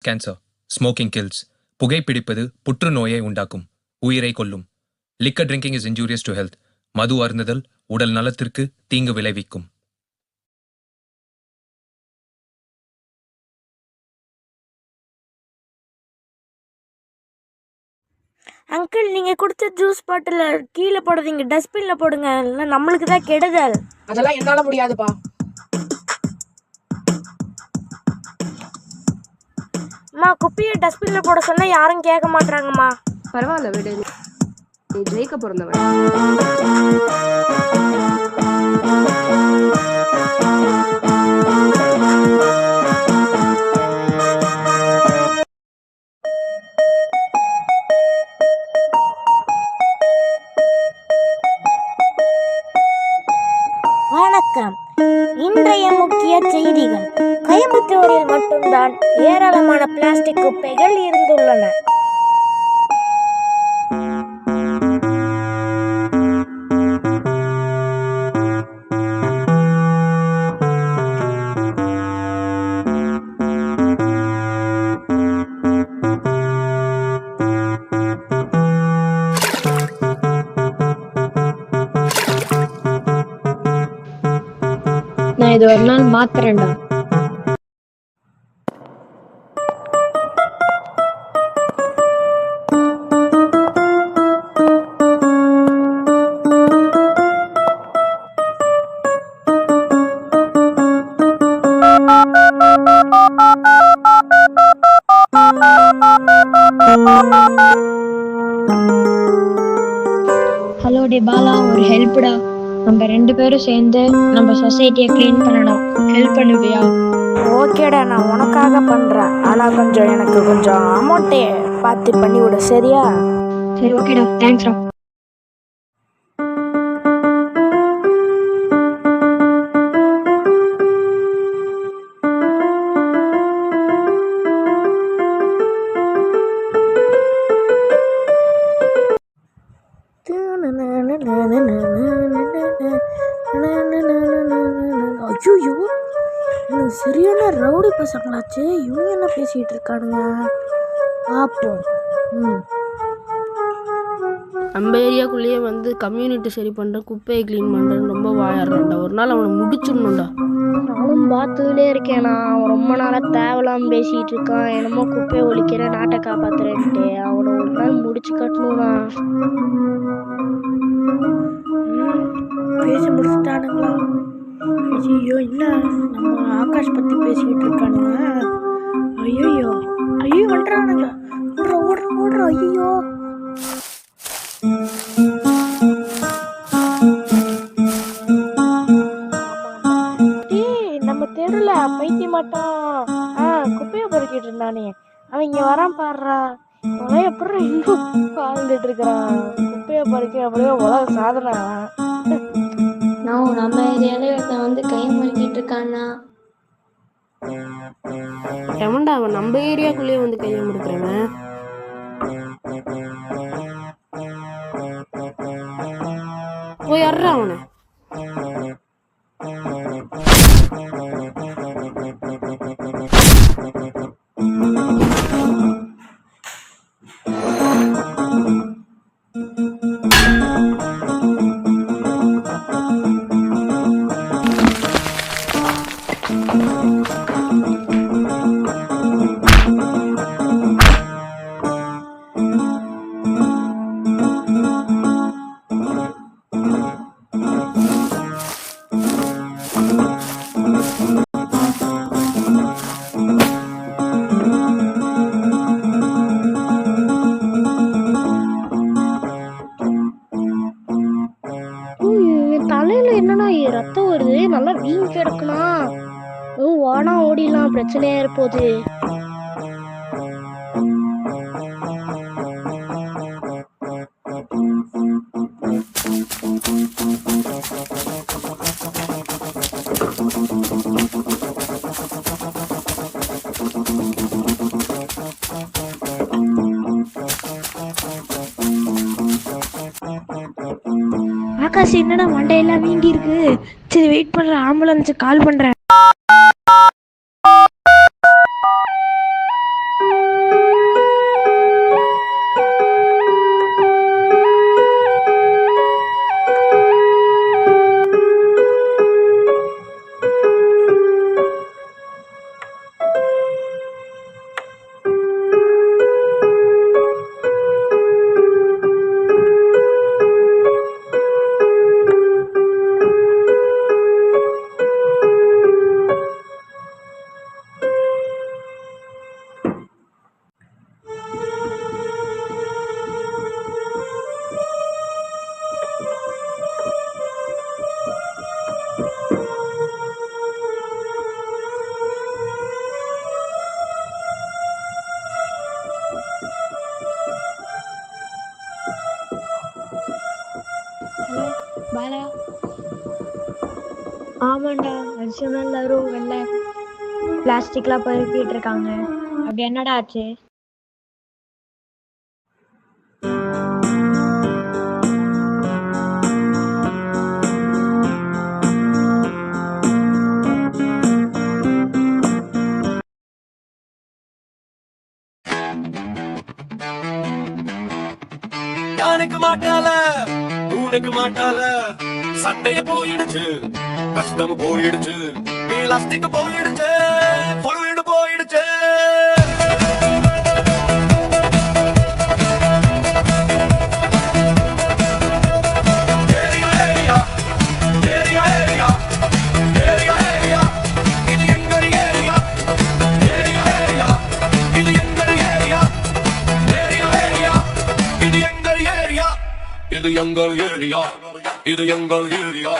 Cancer. Smoking kills. புகைப்பிடிப்பது புற்றுநோயை உண்டாக்கும், உயிரை கொல்லும். Liquor drinking is injurious to health. மது அருந்துதல் உடல் நலத்திற்கு தீங்கு விளைவிக்கும். அங்கிள், நீங்கள் கொடுத்த ஜூஸ் பாட்டில் கீழே போடாதீங்க, டஸ்ட்பினில் போடுங்க, இல்லை நம்மளுக்கு தான் கெடுதல். அதெல்லாம் என்னால் முடியாதுப்பா. அம்மா, குப்பையை டஸ்ட்பினில் போட சொன்னால் யாரும் கேட்க மாட்டாங்கம்மா. பரவாயில்ல விடு, நீ ஜெயிக்க பிறந்தவன். வணக்கம். இன்றைய முக்கிய செய்திகள். கோயம்புத்தூரில் மட்டும்தான் ஏராளமான பிளாஸ்டிக் குப்பைகள் இருந்துள்ளன. நான் இது ஒரு நாள் மாத்துறேன்டா. ஹலோ டி பாலா, ஒரு ஹெல்ப்டா. நம்ம 2 பேரும் சேர்ந்து நம்ம சொசைட்டியை க்ளீன் பண்ணணும். ஹெல்ப் பண்ணுவியா? ஓகேடா, நான் உனக்காக பண்ணுறேன். ஆனால் எனக்கு கொஞ்சம் அமௌண்ட்டே பார்த்து பண்ணி விடு, சரியா? சரி, ஓகேடா, தேங்க்ஸ்டா. ஐயோ, இவங்க சரியான ரவுடி பசங்களாச்சு. இவங்க என்ன பேசிகிட்டு இருக்கானுங்க, பார்ப்போம். நம்ம ஏரியாக்குள்ளேயே வந்து கம்யூனிட்டி சரி பண்ணுறேன், குப்பையை க்ளீன் பண்ணுறேன்னு ரொம்ப வாயாடுறான்டா. ஒரு நாள் அவனை முடிச்சிடணும்டா. நானும் பார்த்துக்கிட்டே இருக்கேன். அவன் ரொம்ப நாளாக தேவலாம் பேசிகிட்டு இருக்கான். என்னமோ குப்பையை ஒழிக்கிறேன், நாட்டை காப்பாற்றுறேன்ட்டு. அவனை ஒரு நாள் முடிச்சு கட்டணும்னா. பேசி முடிச்சுட்டானுங்களா? ஐயோ, என்ன நம்ம ஆகாஷ் பற்றி பேசிக்கிட்டு இருக்கானுங்க. ஐயோ ஐயோ, வந்துடுறானுங்க. ஓடுற ஐயோ. நம்ம தெருல பைத்திய மாட்டான் குப்பையை பொறுக்கிட்டு இருந்தானே, அவன் இங்க வரான் பாடுறா. அவன் எப்படி இன்னும் வாழ்ந்துட்டு இருக்கிறான். குப்பையை பொறுக்க அப்படியே உலக சாதனை. நம்ம ஏரியால வந்து கை முறுக்கிட்டு இருக்கான்னா. எவன்டா அவன் நம்ம ஏரியாக்குள்ளேயே வந்து கையை முடுக்கிறவன்? போய் அர்றா அவனை. தலையில என்னன்னா ரத்தம் வருது, நல்லா வீங்கி கிடக்குனா. வானா ஓடிலாம், பிரச்சனையா இருப்போது. ஆகாஷ், என்னடா மண்டையெல்லாம் வீங்கி இருக்கு? சரி, வெயிட் பண்றேன், ஆம்புலன்ஸுக்கு கால் பண்றேன். ஆமாண்டா, வருஷம் எல்லாரும் வெள்ளை பிளாஸ்டிக்லாம் பொறுக்கிட்டு இருக்காங்க. அப்படி என்னடா ஆச்சு? யானுக்கு மாட்டால உனக்கு மாட்டால சண்டைய போயிடுச்சு, கஷ்டம் போயிடுச்சு, பிளாஸ்டிக் போயிடுச்சு, பொருள் போயிடுச்சு. இது எங்கள் ஏரியா, இது எங்கள் ஏரியா.